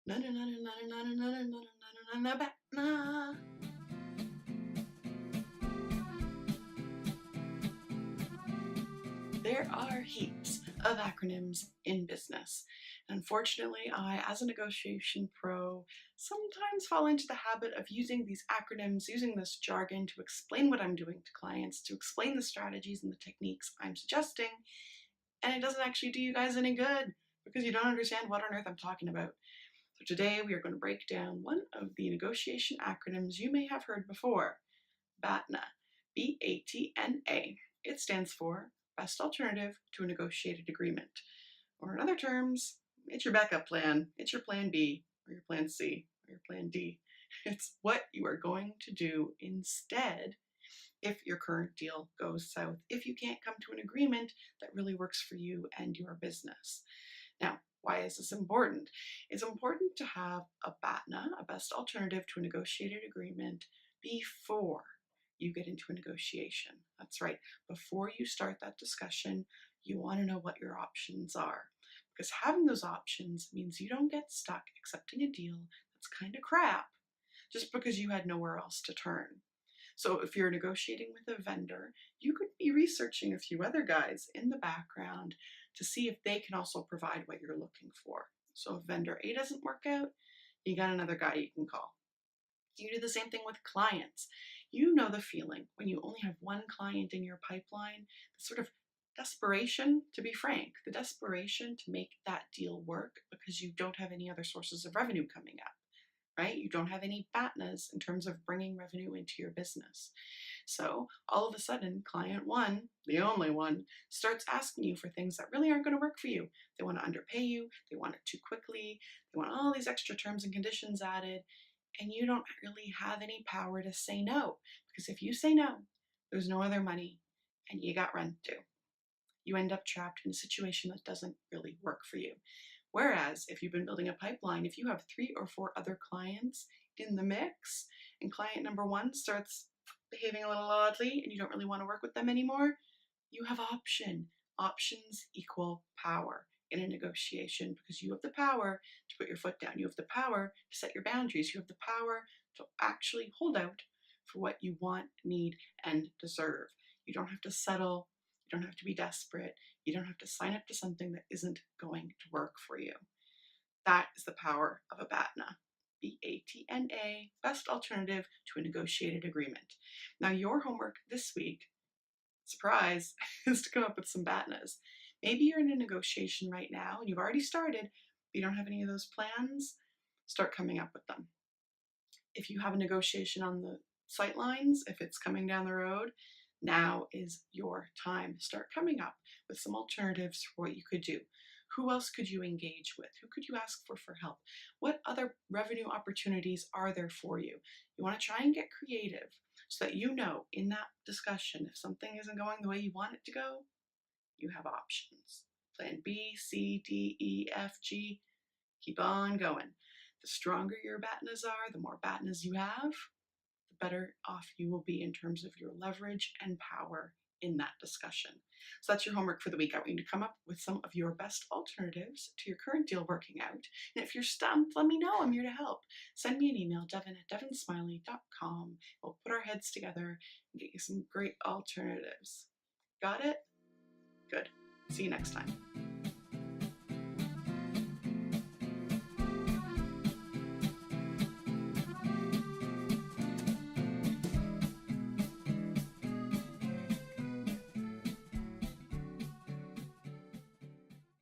BATNA. There are heaps of acronyms in business. Unfortunately, I, as a negotiation pro, sometimes fall into the habit of using these acronyms, using this jargon to explain what I'm doing to clients, to explain the strategies and the techniques I'm suggesting, and it doesn't actually do you guys any good because you don't understand what on earth I'm talking about. So today we are going to break down one of the negotiation acronyms you may have heard before, BATNA, B-A-T-N-A. It stands for Best Alternative to a Negotiated Agreement. Or in other terms, it's your backup plan. It's your plan B, or your plan C, or your plan D. It's what you are going to do instead if your current deal goes south, if you can't come to an agreement that really works for you and your business. Now, why is this important? It's important to have a BATNA, a best alternative to a negotiated agreement, before you get into a negotiation. That's right. Before you start that discussion, you want to know what your options are. Because having those options means you don't get stuck accepting a deal that's kind of crap just because you had nowhere else to turn. So if you're negotiating with a vendor, you could be researching a few other guys in the background to see if they can also provide what you're looking for. So if vendor A doesn't work out, you got another guy you can call. You do the same thing with clients. You know the feeling when you only have one client in your pipeline, the sort of desperation, to be frank, the desperation to make that deal work because you don't have any other sources of revenue coming up. Right? You don't have any BATNAs in terms of bringing revenue into your business. So all of a sudden, client one, the only one, starts asking you for things that really aren't going to work for you. They want to underpay you. They want it too quickly. They want all these extra terms and conditions added. And you don't really have any power to say no. Because if you say no, there's no other money and you got rent due. You end up trapped in a situation that doesn't really work for you. Whereas if you've been building a pipeline, if you have 3 or 4 other clients in the mix and client number 1 starts behaving a little oddly and you don't really want to work with them anymore, you have option. Options equal power in a negotiation because you have the power to put your foot down. You have the power to set your boundaries. You have the power to actually hold out for what you want, need, and deserve. You don't have to settle. You don't have to be desperate. You don't have to sign up to something that isn't going to work for you. That is the power of a BATNA. B-A-T-N-A, best alternative to a negotiated agreement. Now your homework this week, surprise, is to come up with some BATNAs. Maybe you're in a negotiation right now and you've already started, but you don't have any of those plans, start coming up with them. If you have a negotiation on the sightlines, if it's coming down the road, now is your time. Start coming up with some alternatives for what you could do. Who else could you engage with? Who could you ask for help? What other revenue opportunities are there for you? You want to try and get creative so that you know in that discussion, if something isn't going the way you want it to go, you have options. Plan B, C, D, E, F, G, keep on going. The stronger your BATNAs are, the more BATNAs you have, the better off you will be in terms of your leverage and power in that discussion. So that's your homework for the week. I want you to come up with some of your best alternatives to your current deal working out. And if you're stumped, let me know. I'm here to help. Send me an email, devon@devonsmiley.com. We'll put our heads together and get you some great alternatives. Got it? Good. See you next time.